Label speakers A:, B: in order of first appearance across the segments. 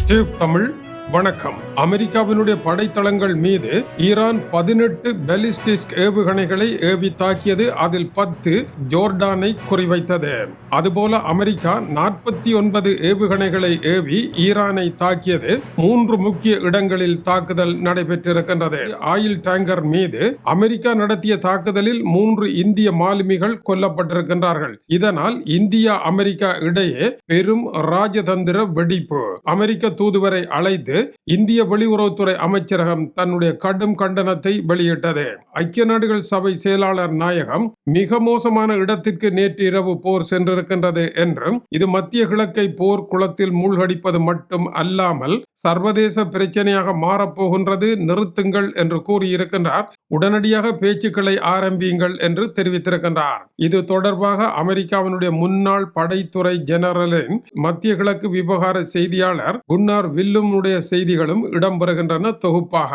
A: Tube Tamil வணக்கம். அமெரிக்காவினுடைய படைத்தளங்கள் மீது ஈரான் 18 பாலிஸ்டிக் ஏவுகணைகளை ஏவி தாக்கியது. அதில் 10 ஜோர்டானை குறிவைத்தது. அதுபோல அமெரிக்கா 49 ஏவுகணைகளை ஏவி ஈரானை தாக்கியது. 3 முக்கிய இடங்களில் தாக்குதல் நடைபெற்றிருக்கின்றது. ஆயில் டேங்கர் மீது அமெரிக்கா நடத்திய தாக்குதலில் 3 இந்திய மாலுமிகள் கொல்லப்பட்டிருக்கின்றார்கள். இதனால் இந்தியா அமெரிக்கா இடையே பெரும் ராஜதந்திர வெடிப்பு. அமெரிக்க தூதுவரை அழைத்து இந்திய வெளியுறவுத்துறை அமைச்சரகம் தன்னுடைய கடும் கண்டனத்தை வெளியிட்டது. ஐக்கிய நாடுகள் சபை செயலாளர் நாயகம் மிக மோசமான இடத்திற்கு நேற்று இரவு போர் சென்றிருக்கின்றது என்றும் இது மத்திய கிழக்கை போர் குளத்தில் மூழ்கடிப்பது மட்டும் அல்லாமல் சர்வதேச பிரச்சனையாக மாறப்போகின்றது, நிறுத்துங்கள் என்று கூறியிருக்கின்றார். உடனடியாக பேச்சுக்களை ஆரம்பியுங்கள் என்று தெரிவித்திருக்கின்றார். இது தொடர்பாக அமெரிக்காவினுடைய முன்னாள் படைத்துறை ஜெனரலின் மத்திய கிழக்கு விவகார செய்தியாளர் குன்னார் வில்லுமுடைய செய்திகளும் இடம்பெறுகின்றன தொகுப்பாக.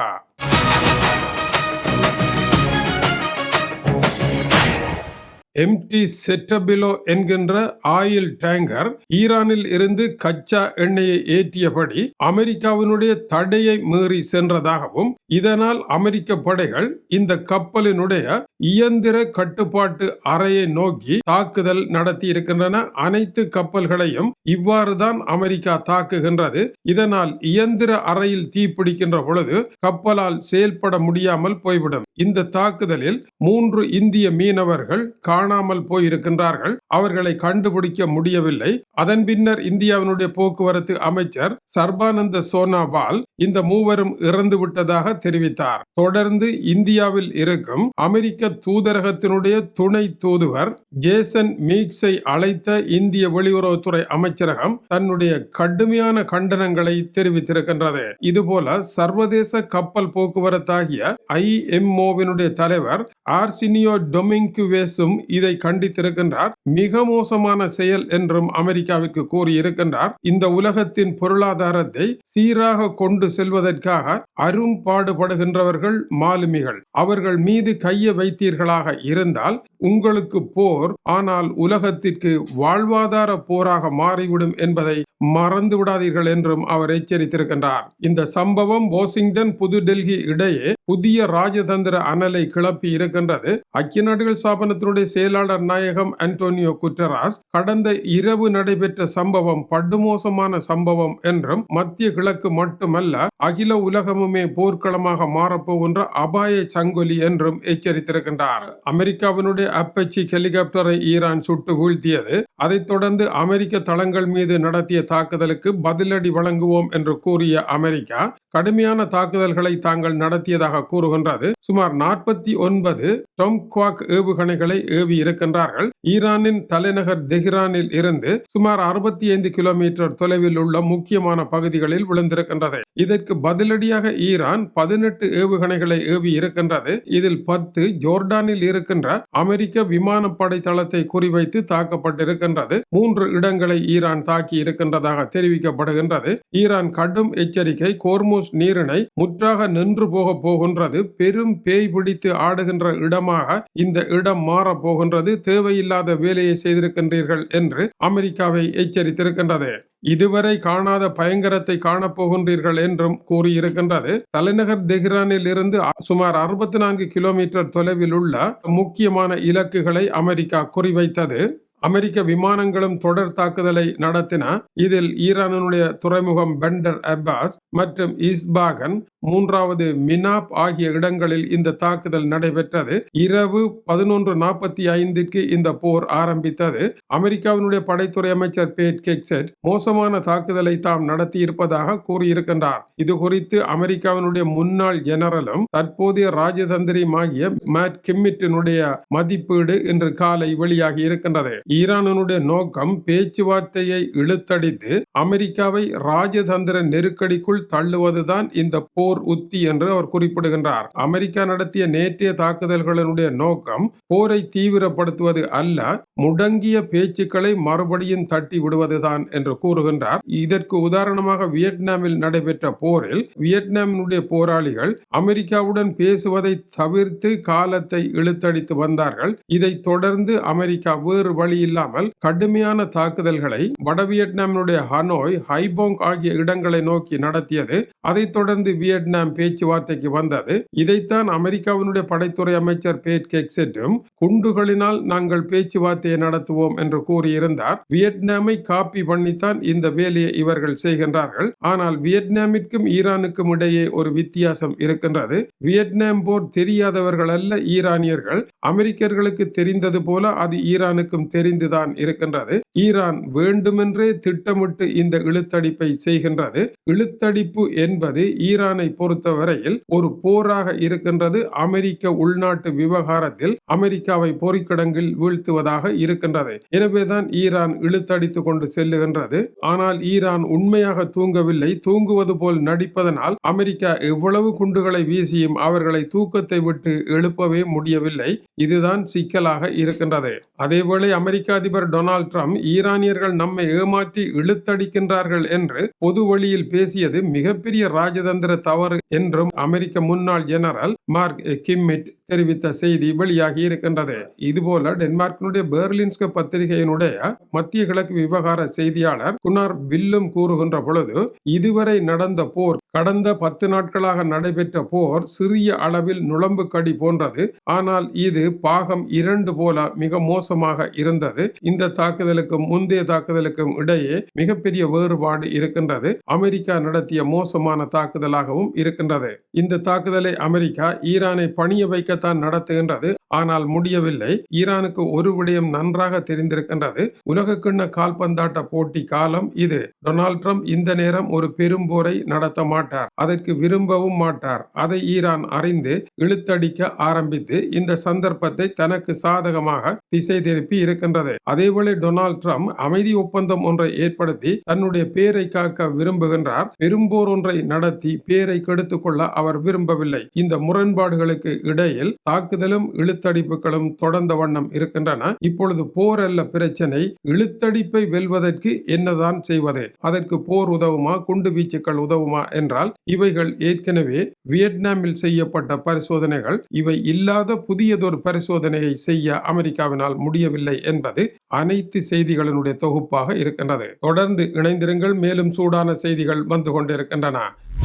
A: எம்டி செட்டபிலோ என்கின்ற ஆயில் டேங்கர் ஈரானில் இருந்து கச்சா எண்ணெயை ஏற்றியபடி அமெரிக்காவினுடைய தடையை மீறி சென்றதாகவும் இதனால் அமெரிக்க படைகள் இந்த கப்பலினுடைய இயந்திர கட்டுப்பாட்டு அறையை நோக்கி தாக்குதல் நடத்தி இருக்கின்றன. அனைத்து கப்பல்களையும் இவ்வாறுதான் அமெரிக்கா தாக்குகின்றது. இதனால் இயந்திர அறையில் தீப்பிடிக்கின்ற பொழுது கப்பலால் செயல்பட முடியாமல் போய்விடும். இந்த தாக்குதலில் 3 இந்திய மீனவர்கள் காணாமல் போயிருக்கின்றார்கள். அவர்களை கண்டுபிடிக்க முடியவில்லை. அதன் பின்னர் இந்தியாவினுடைய போக்குவரத்து அமைச்சர் சர்பானந்த சோனாவால் இந்த மூவரும் இறந்து விட்டதாக தெரிவித்தார். தொடர்ந்து இந்தியாவில் இருக்கும் அமெரிக்க தூதரகத்தினுடைய துணை தூதுவர் ஜேசன் மீக்ஸை அழைத்த இந்திய வெளியுறவுத்துறை அமைச்சரகம் தன்னுடைய கடுமையான கண்டனங்களை தெரிவித்திருக்கின்றது. இதுபோல சர்வதேச கப்பல் போக்குவரத்தாகிய IMOவினுடைய தலைவர் ஆர்சினியோ டொமிங்குவேஸும் இதை கண்டித்திருக்கின்றார். மிக மோசமான செயல் என்றும் அமெரிக்காவிற்கு கூறியிருக்கின்றார். இந்த உலகத்தின் பொருளாதாரத்தை சீராக கொண்டு செல்வதற்காக அரும்பாடுபடுகின்றவர்கள் மாலுமிகள். அவர்கள் மீது கையை வைத்தீர்களாக இருந்தால் உங்களுக்கு போர், ஆனால் உலகத்திற்கு வாழ்வாதார போராக மாறிவிடும் என்பதை மறந்து விடாதீர்கள் என்றும் அவர் எச்சரித்திருக்கின்றார். இந்த சம்பவம் வாஷிங்டன் புதுடெல்லி இடையே புதிய ராஜதந்திர அனலை கிளப்பி இருக்கின்றது. ஐக்கிய நாடுகள் ஸ்தாபனத்தினுடைய செயலாளர் நாயகம் அன்டோனியோ குட்டராஸ் கடந்த இரவு நடைபெற்ற சம்பவம் படுமோசமான சம்பவம் என்றும் மத்திய கிழக்கு மட்டுமல்ல அகில உலகமுமே போர்க்களமாக மாறப்போகின்ற அபாய சங்கொலி என்றும் எச்சரித்திருக்கின்றார். அமெரிக்காவினுடைய அப்பச்சி ஹெலிகாப்டரை ஈரான் சுட்டு வீழ்த்தியது. அதைத் தொடர்ந்து அமெரிக்க தளங்கள் மீது நடத்திய தாக்குதலுக்கு பதிலடி வழங்குவோம் என்று கூறிய அமெரிக்கா கடுமையான தாக்குதல்களை தாங்கள் நடத்தியதாக கூறுகின்றது. சுமார் 49 டொம்குவாக் ஏவுகணைகளை ஏவி இருக்கின்றார்கள். ஈரானின் தலைநகர் தெஹ்ரானில் இருந்து சுமார் 65 கிலோமீட்டர் தொலைவில் உள்ள முக்கியமான பகுதிகளில் விழுந்திருக்கின்றது. இதற்கு பதிலடியாக ஈரான் 18 ஏவுகணைகளை ஏவி இருக்கின்றது. இதில் 10 ஜோர்டானில் இருக்கின்ற அமெரிக்க விமானப்படை தளத்தை குறிவைத்து தாக்கப்பட்டிருக்கின்றது. 3 இடங்களை ஈரான் தாக்கி இருக்கின்றதாக தெரிவிக்கப்படுகின்றது. ஈரான் கடும் எச்சரிக்கை, கோர்முஸ் நீரிணை முற்றாக நின்று போகின்றது. பெரும் பேய் பிடித்து ஆடுகின்ற இடமாக இந்த இடம் மாறப் போகின்றது. தேவையில்லாத வேலையை செய்திருக்கின்றீர்கள் என்று அமெரிக்காவை எச்சரித்திருக்கின்றது. இதுவரை காணாத பயங்கரத்தை காணப்போகின்றீர்கள் என்றும் கூறியிருக்கின்றது. தலைநகர் தெஹ்ரானில் இருந்து சுமார் 64 கிலோமீட்டர் தொலைவில் உள்ள முக்கியமான இலக்குகளை அமெரிக்கா குறிவைத்தது. அமெரிக்க விமானங்களும் தொடர் தாக்குதலை நடத்தின. இதில் ஈரானுடைய துறைமுகம் பண்டர் அப்பாஸ் மற்றும் இஸ்பாகன், 3வது மினாப் ஆகிய இடங்களில் இந்த தாக்குதல் நடைபெற்றது. இரவு 11:45க்கு இந்த போர் ஆரம்பித்தது. அமெரிக்காவினுடைய படைத்துறை அமைச்சர் பேட் ஹெக்ஸெட் மோசமான தாக்குதலை தாம் நடத்தியிருப்பதாக கூறியிருக்கின்றார். இது குறித்து அமெரிக்காவினுடைய முன்னாள் ஜெனரலும் தற்போதைய ராஜதந்திரியுமாகிய மேட் கிம்மிட்டினுடைய மதிப்பீடு இன்று காலை வெளியாகி இருக்கின்றது. ஈரானுடைய நோக்கம் பேச்சுவார்த்தையை இழுத்தடித்து அமெரிக்காவை ராஜதந்திர நெருக்கடிக்குள் தள்ளுவதுதான் இந்த போர் போர் உத்தி என்று அவர் குறிப்பிடுகின்றார். அமெரிக்கா நடத்திய நேற்றைய தாக்குதல்களினுடைய நோக்கம் போரை தீவிரப்படுத்துவது அல்ல, முடங்கிய பேச்சுக்களை மறுபடியும் தட்டி விடுவதுதான் என்று கூறுகின்றார். இதற்கு உதாரணமாக வியட்நாமில் நடைபெற்ற போரில் வியட்நாமினுடைய போராளிகள் அமெரிக்காவுடன் பேசுவதை தவிர்த்து காலத்தை இழுத்தடித்து வந்தார்கள். இதைத் தொடர்ந்து அமெரிக்கா வேறு வழி இல்லாமல் கடுமையான தாக்குதல்களை வட வியட்நாமினுடைய ஹனோய், ஹைபோங் ஆகிய இடங்களை நோக்கி நடத்தியது. அதைத் தொடர்ந்து வியட்நாம் பேச்சுவார்த்தைக்கு வந்தது. இதைத்தான் அமெரிக்காவினுடைய படைத்துறை அமைச்சர் பேட் கெக்செட்டும் குண்டுகளினால் நாங்கள் பேச்சுவார்த்தையை நடத்துவோம் என்று கூறியிருந்தார். வியட்நாமை காப்பி பண்ணித்தான் இந்த வேலையை இவர்கள் செய்கின்றார்கள். ஆனால் வியட்நாமிற்கும் ஈரானுக்கும் இடையே ஒரு வித்தியாசம் இருக்கின்றது. வியட்நாம் போர் தெரியாதவர்கள் அல்ல ஈரானியர்கள். அமெரிக்கர்களுக்கு தெரிந்தது போல அது ஈரானுக்கும் தெரிந்துதான் இருக்கின்றது. ஈரான் வேண்டுமென்றே திட்டமிட்டு இந்த இழுத்தடிப்பை செய்கின்றது. இழுத்தடிப்பு என்பது ஈரானை பொறுத்தவரையில் ஒரு போராக இருக்கின்றது. அமெரிக்க உள்நாட்டு விவகாரத்தில் அமெரிக்காவை பொறிக்கிடங்கில் வீழ்த்துவதாக இருக்கின்றது. எனவேதான் ஈரான் இழுத்தடித்து கொண்டு செல்லுகின்றது. ஆனால் ஈரான் உண்மையாக தூங்கவில்லை. தூங்குவது போல் நடிப்பதனால் அமெரிக்கா எவ்வளவு குண்டுகளை வீசியும் அவர்களை தூக்கத்தை விட்டு எழுப்பவே முடியவில்லை. இதுதான் சிக்கலாக இருக்கின்றது. அதேவேளை அமெரிக்க அதிபர் டொனால்ட் ட்ரம்ப் ஈரானியர்கள் நம்மை ஏமாற்றி இழுத்தடிக்கின்றார்கள் என்று பொது வழியில் பேசியது மிகப்பெரிய ராஜதந்திர தவறு என்றும் அமெரிக்க முன்னாள் ஜெனரல் மார்க் கிம்மிட் தெரிவித்த செய்தி வெளியாகி இருக்கின்றது. இதுபோல டென்மார்க்கினுடைய பெர்லின்ஸ்க பத்திரிகையினுடைய மத்திய கிழக்கு விவகார செய்தியாளர் குனார் பில்லும் கூறுகின்ற பொழுது, இதுவரை நடந்த போர், கடந்த 10 நாட்களாக நடைபெற்ற போர் சிறிய அளவில் நுளம்பு கடி போன்றது. ஆனால் இது பாகம் 2 போல மிக மோசமாக இருந்தது. இந்த தாக்குதலுக்கும் முந்தைய தாக்குதலுக்கும் இடையே மிகப்பெரிய வேறுபாடு இருக்கின்றது. அமெரிக்கா நடத்திய மோசமான தாக்குதலாகவும் இருக்கின்றது. இந்த தாக்குதலை அமெரிக்கா ஈரானை பணிய வைக்கத்தான் நடத்துகின்றது. ஆனால் முடியவில்லை. ஈரானுக்கு ஒரு விடயம் நன்றாக தெரிந்திருக்கின்றது. உலகக்கிண்ண கால்பந்தாட்ட போட்டி காலம் இது. டொனால்ட் ட்ரம்ப் இந்த நேரம் ஒரு பெரும் போரை நடத்த மாட்டார். அதற்கு விரும்பவும் மாட்டார். அதை ஈரான் அறிந்து இழுத்தடிக்க ஆரம்பித்து இந்த சந்தர்ப்பத்தை தனக்கு சாதகமாக திசை திருப்பி இருக்கின்றது. அதேவேளை டொனால்ட் ட்ரம்ப் அமைதி ஒப்பந்தம் ஒன்றை ஏற்படுத்தி தன்னுடைய பேரை காக்க விரும்புகின்றார். பெரும்போர் ஒன்றை நடத்தி பேரை கெடுத்துக் கொள்ள அவர் விரும்பவில்லை. இந்த முரண்பாடுகளுக்கு இடையில் தாக்குதலும் இழுத்தடிப்புகளும் தொடர்ந்த வண்ணம் இருக்கின்றன. இப்பொழுது போர் அல்ல பிரச்சனை, இழுத்தடிப்பை வெல்வதற்கு என்னதான் செய்வது? அதற்கு போர் உதவுமா, குண்டு வீச்சுக்கள் உதவுமா என்றால் இவைகள் ஏற்கனவே வியட்நாமில் செய்யப்பட்ட பரிசோதனைகள். இவை இல்லாத புதியதொரு பரிசோதனையை செய்ய அமெரிக்காவினால் முடியவில்லை என்பது அனைத்து செய்திகளினுடைய தொகுப்பாக இருக்கின்றது. தொடர்ந்து இணைந்திருங்கள். மேலும் சூடான செய்திகள் வந்து கொண்டிருக்கின்றன.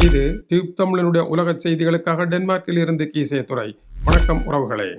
A: இது டியூப் தமிழனுடைய உலக செய்திகளுக்காக டென்மார்க்கில் இருந்து கீசே துறை. வணக்கம் உறவுகளே.